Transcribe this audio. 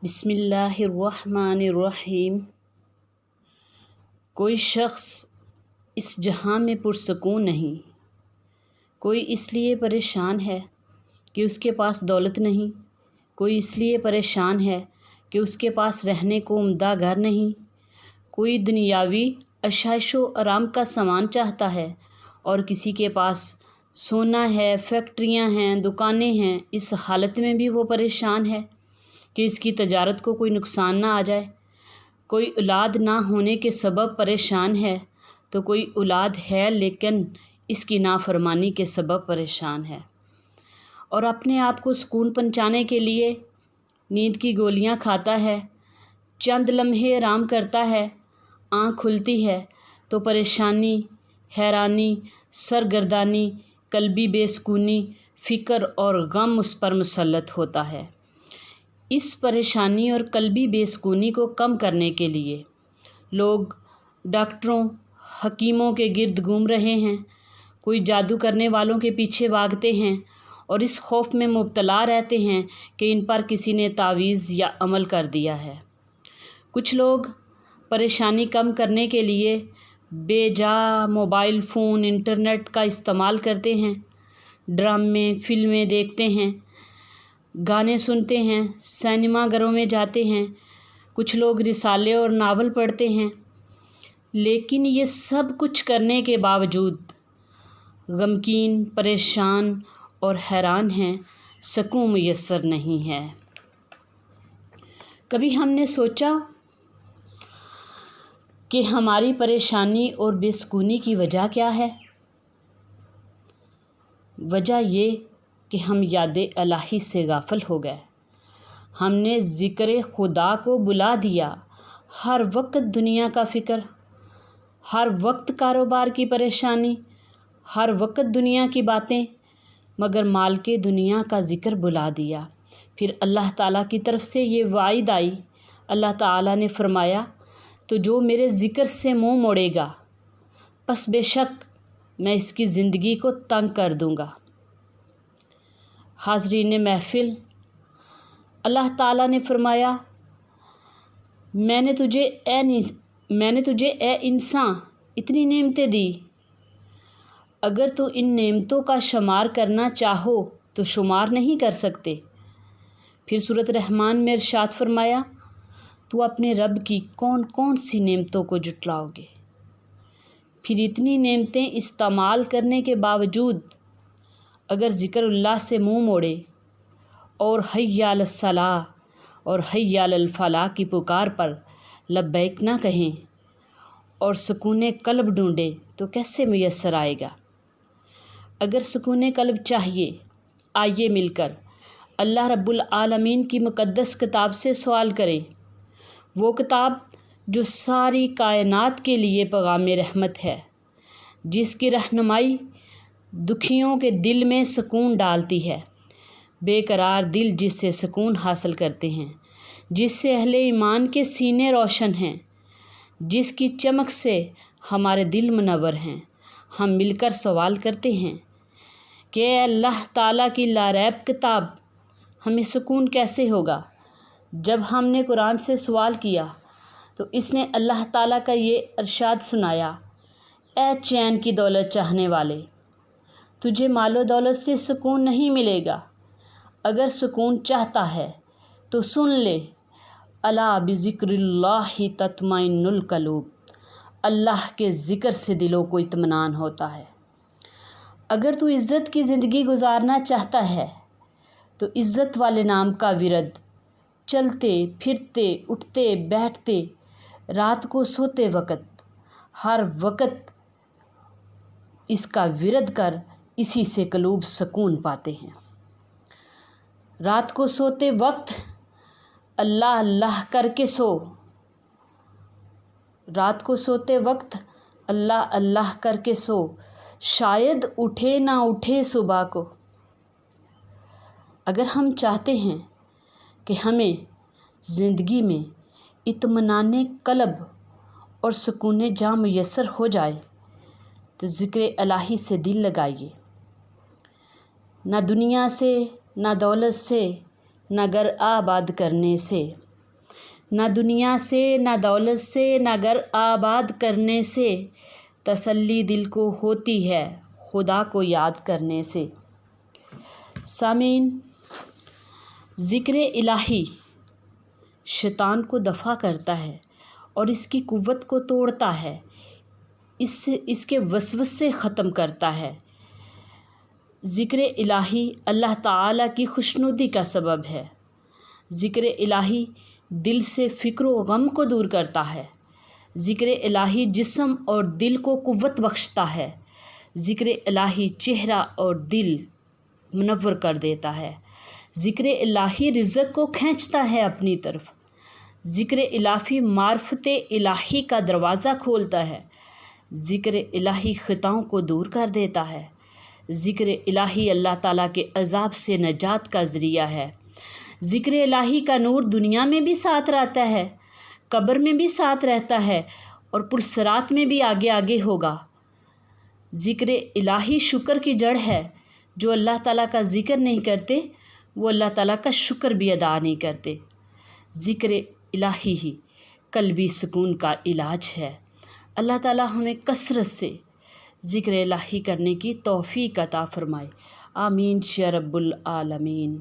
بسم اللہ الرحمن الرحیم۔ کوئی شخص اس جہاں میں پرسکون نہیں، کوئی اس لیے پریشان ہے کہ اس کے پاس دولت نہیں، کوئی اس لیے پریشان ہے کہ اس کے پاس رہنے کو عمدہ گھر نہیں، کوئی دنیاوی عشائش و آرام کا سامان چاہتا ہے اور کسی کے پاس سونا ہے، فیکٹریاں ہیں، دکانیں ہیں۔ اس حالت میں بھی وہ پریشان ہے کہ اس کی تجارت کو کوئی نقصان نہ آ جائے۔ کوئی اولاد نہ ہونے کے سبب پریشان ہے تو کوئی اولاد ہے لیکن اس کی نافرمانی کے سبب پریشان ہے، اور اپنے آپ کو سکون پہنچانے کے لیے نیند کی گولیاں کھاتا ہے، چند لمحے آرام کرتا ہے، آنکھ کھلتی ہے تو پریشانی، حیرانی، سرگردانی، قلبی بے سکونی، فکر اور غم اس پر مسلط ہوتا ہے۔ اس پریشانی اور قلبی بے سکونی کو کم کرنے کے لیے لوگ ڈاکٹروں، حکیموں کے گرد گھوم رہے ہیں، کوئی جادو کرنے والوں کے پیچھے بھاگتے ہیں اور اس خوف میں مبتلا رہتے ہیں کہ ان پر کسی نے تعویذ یا عمل کر دیا ہے۔ کچھ لوگ پریشانی کم کرنے کے لیے بے جا موبائل فون، انٹرنیٹ کا استعمال کرتے ہیں، ڈرامے، فلمیں دیکھتے ہیں، گانے سنتے ہیں، سینما گھروں میں جاتے ہیں، کچھ لوگ رسالے اور ناول پڑھتے ہیں، لیکن یہ سب کچھ کرنے کے باوجود غمگین، پریشان اور حیران ہیں، سکون میسر نہیں ہے۔ کبھی ہم نے سوچا کہ ہماری پریشانی اور بے سکونی کی وجہ کیا ہے؟ وجہ یہ کہ ہم یاد الہی سے غافل ہو گئے۔ ہم نے ذکر خدا کو بلا دیا، ہر وقت دنیا کا فکر، ہر وقت کاروبار کی پریشانی، ہر وقت دنیا کی باتیں، مگر مالک دنیا کا ذکر بلا دیا۔ پھر اللہ تعالیٰ کی طرف سے یہ وعید آئی، اللہ تعالیٰ نے فرمایا تو جو میرے ذکر سے منہ موڑے گا پس بے شک میں اس کی زندگی کو تنگ کر دوں گا۔ حاضرین محفل، اللہ تعالیٰ نے فرمایا میں نے تجھے اے انسان اتنی نعمتیں دی، اگر تو ان نعمتوں کا شمار کرنا چاہو تو شمار نہیں کر سکتے۔ پھر سورۃ رحمان میں ارشاد فرمایا تو اپنے رب کی کون کون سی نعمتوں کو جٹلاؤ گے؟ پھر اتنی نعمتیں استعمال کرنے کے باوجود اگر ذکر اللہ سے منہ موڑے اور حی علی الصلاۃ اور حی علی الفلاح کی پکار پر لبیک نہ کہیں اور سکون قلب ڈھونڈے تو کیسے میسر آئے گا؟ اگر سکون قلب چاہیے، آئیے مل کر اللہ رب العالمین کی مقدس کتاب سے سوال کریں، وہ کتاب جو ساری کائنات کے لیے پیغام رحمت ہے، جس کی رہنمائی دکھیوں کے دل میں سکون ڈالتی ہے، بے قرار دل جس سے سکون حاصل کرتے ہیں، جس سے اہل ایمان کے سینے روشن ہیں، جس کی چمک سے ہمارے دل منور ہیں۔ ہم مل کر سوال کرتے ہیں کہ اے اللہ تعالیٰ کی لاریب کتاب، ہمیں سکون کیسے ہوگا؟ جب ہم نے قرآن سے سوال کیا تو اس نے اللہ تعالیٰ کا یہ ارشاد سنایا، اے چین کی دولت چاہنے والے، تجھے مال و دولت سے سکون نہیں ملے گا، اگر سکون چاہتا ہے تو سن لے، الا بذکر اللہ تطمئن القلوب، اللہ کے ذکر سے دلوں کو اطمینان ہوتا ہے۔ اگر تو عزت کی زندگی گزارنا چاہتا ہے تو عزت والے نام کا ورد چلتے پھرتے، اٹھتے بیٹھتے، رات کو سوتے وقت، ہر وقت اس کا ورد کر، اسی سے قلوب سکون پاتے ہیں۔ رات کو سوتے وقت اللہ اللہ کر کے سو، رات کو سوتے وقت اللہ اللہ کر کے سو، شاید اٹھے نہ اٹھے صبح کو۔ اگر ہم چاہتے ہیں کہ ہمیں زندگی میں اطمینان قلب اور سکون جاں میسر ہو جائے تو ذکر الہی سے دل لگائیے، نہ دنیا سے، نہ دولت سے، نہ گھر آباد کرنے سے، نہ دنیا سے، نہ دولت سے، نہ گھر آباد کرنے سے، تسلی دل کو ہوتی ہے خدا کو یاد کرنے سے۔ سامعین، ذکر الہی شیطان کو دفع کرتا ہے اور اس کی قوت کو توڑتا ہے، اس کے وسوسے ختم کرتا ہے۔ ذکر الہی اللہ تعالیٰ کی خوشنودی کا سبب ہے۔ ذکر الہی دل سے فکر و غم کو دور کرتا ہے۔ ذکر الہی جسم اور دل کو قوت بخشتا ہے۔ ذکر الہی چہرہ اور دل منور کر دیتا ہے۔ ذکر الہی رزق کو کھینچتا ہے اپنی طرف۔ ذکر الہی معرفت الہی کا دروازہ کھولتا ہے۔ ذکر الہی خطاؤں کو دور کر دیتا ہے۔ ذکر الہی اللہ تعالیٰ کے عذاب سے نجات کا ذریعہ ہے۔ ذکر الہی کا نور دنیا میں بھی ساتھ رہتا ہے، قبر میں بھی ساتھ رہتا ہے اور پرصراط میں بھی آگے آگے ہوگا۔ ذکر الہی شکر کی جڑ ہے۔ جو اللہ تعالیٰ کا ذکر نہیں کرتے وہ اللہ تعالیٰ کا شکر بھی ادا نہیں کرتے۔ ذکر الہی ہی قلبی سکون کا علاج ہے۔ اللہ تعالیٰ ہمیں کثرت سے ذکر الہی کرنے کی توفیق عطا فرمائے۔ آمین یا رب العالمین۔